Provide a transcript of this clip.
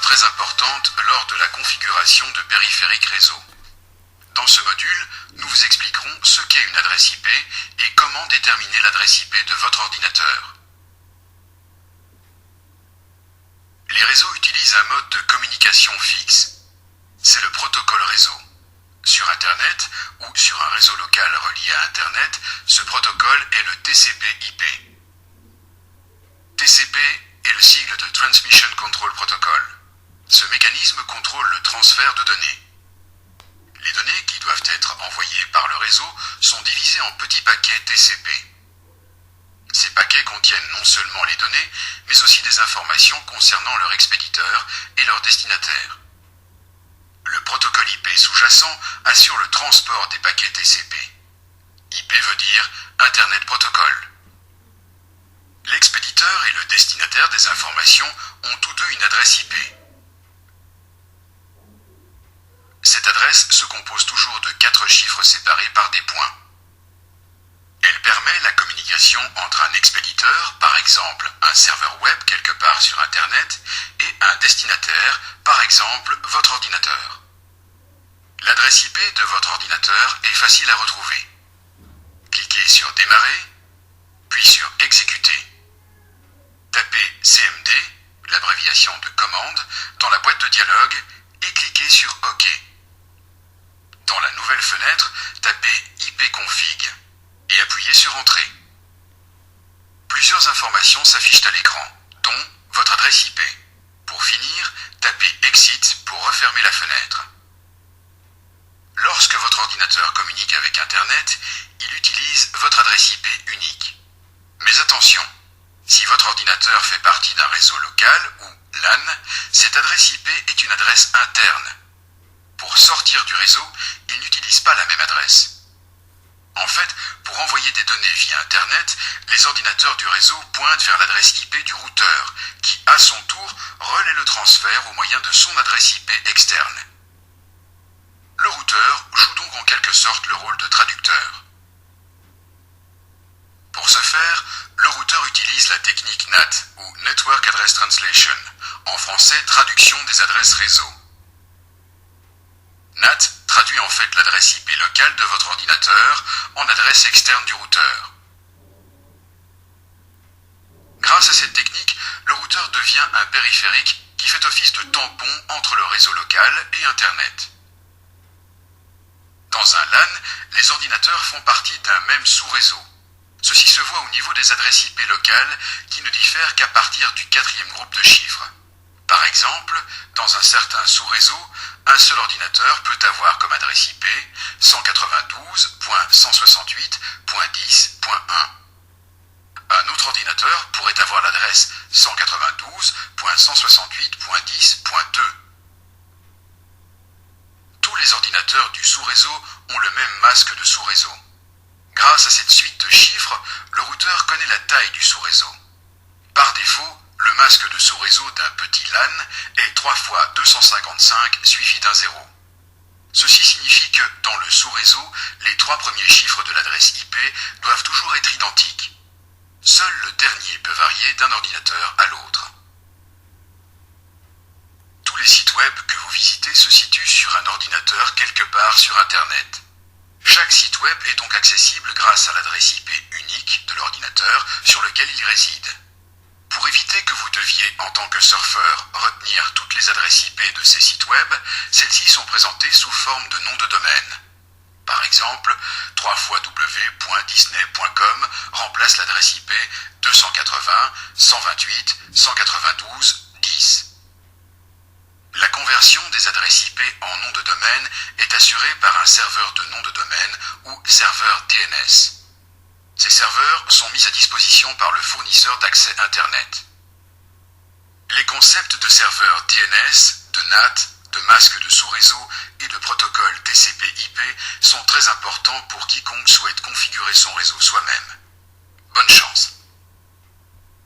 très importantes lors de la configuration de périphériques réseau. Dans ce module, nous vous expliquerons ce qu'est une adresse IP et comment déterminer l'adresse IP de votre ordinateur. Les réseaux utilisent un mode de communication fixe. C'est le protocole réseau. Sur Internet ou sur un réseau local relié à Internet, ce protocole est le TCP/IP. TCP est le sigle de Transmission Control Protocol. Ce mécanisme contrôle le transfert de données. Les données qui doivent être envoyées par le réseau sont divisées en petits paquets TCP. Ces paquets contiennent non seulement les données, mais aussi des informations concernant leur expéditeur et leur destinataire. Le protocole IP sous-jacent assure le transport des paquets TCP. IP veut dire Internet Protocol. L'expéditeur et le destinataire des informations ont tous deux une adresse IP. Cette adresse se compose toujours de 4 chiffres séparés par des points. Elle permet la communication entre un expéditeur, par exemple un serveur web quelque part sur Internet, et un destinataire, par exemple votre ordinateur. L'adresse IP de votre ordinateur est facile à retrouver. Cliquez sur Démarrer, puis sur Exécuter. Tapez CMD, l'abréviation de commande, dans la boîte de dialogue et cliquez sur OK. Dans la nouvelle fenêtre, tapez ipconfig et appuyez sur Entrée. Plusieurs informations s'affichent à l'écran, dont votre adresse IP. Pour finir, tapez Exit pour refermer la fenêtre. Lorsque votre ordinateur communique avec Internet, il utilise votre adresse IP unique. Mais attention, si votre ordinateur fait partie d'un réseau local ou LAN, cette adresse IP est une adresse interne. Pour sortir du réseau, il n'utilise pas la même adresse. En fait, pour envoyer des données via Internet, les ordinateurs du réseau pointent vers l'adresse IP du routeur, qui, à son tour, relaie le transfert au moyen de son adresse IP externe. Le routeur joue donc en quelque sorte le rôle de traducteur. Pour ce faire, le routeur utilise la technique NAT, ou Network Address Translation, en français traduction des adresses réseau. NAT traduit en fait l'adresse IP locale de votre ordinateur en adresse externe du routeur. Grâce à cette technique, le routeur devient un périphérique qui fait office de tampon entre le réseau local et Internet. Dans un LAN, les ordinateurs font partie d'un même sous-réseau. Ceci se voit au niveau des adresses IP locales qui ne diffèrent qu'à partir du 4e groupe de chiffres. Par exemple, dans un certain sous-réseau, un seul ordinateur peut avoir comme adresse IP 192.168.10.1. Un autre ordinateur pourrait avoir l'adresse 192.168.10.2. Tous les ordinateurs du sous-réseau ont le même masque de sous-réseau. Grâce à cette suite de chiffres, le routeur connaît la taille du sous-réseau. Par défaut, le masque de sous-réseau d'un petit LAN est 3 fois 255 suivi d'un 0. Ceci signifie que, dans le sous-réseau, les 3 premiers chiffres de l'adresse IP doivent toujours être identiques. Seul le dernier peut varier d'un ordinateur à l'autre. Tous les sites web que vous visitez se situent sur un ordinateur quelque part sur Internet. Chaque site web est donc accessible grâce à l'adresse IP unique de l'ordinateur sur lequel il réside. Pour éviter que vous deviez, en tant que surfeur, retenir toutes les adresses IP de ces sites web, celles-ci sont présentées sous forme de nom de domaine. Par exemple, www.disney.com remplace l'adresse IP 280.128.192.10. La conversion des adresses IP en nom de domaine est assurée par un serveur de nom de domaine ou serveur DNS. Ces serveurs sont mis à disposition par le fournisseur d'accès Internet. Les concepts de serveur DNS, de NAT, de masque de sous-réseau et de protocole TCP/IP sont très importants pour quiconque souhaite configurer son réseau soi-même. Bonne chance!